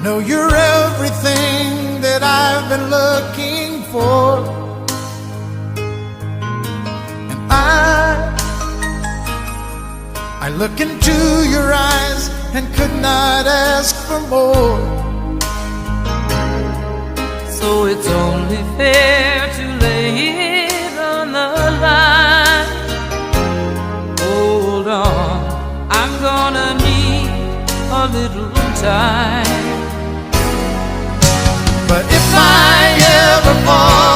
know you're everything that I've been looking for, and I look into your eyes and could not ask for more. So it's only fair to lay it on the line. Hold on, I'm gonna need a little time. But if I ever fall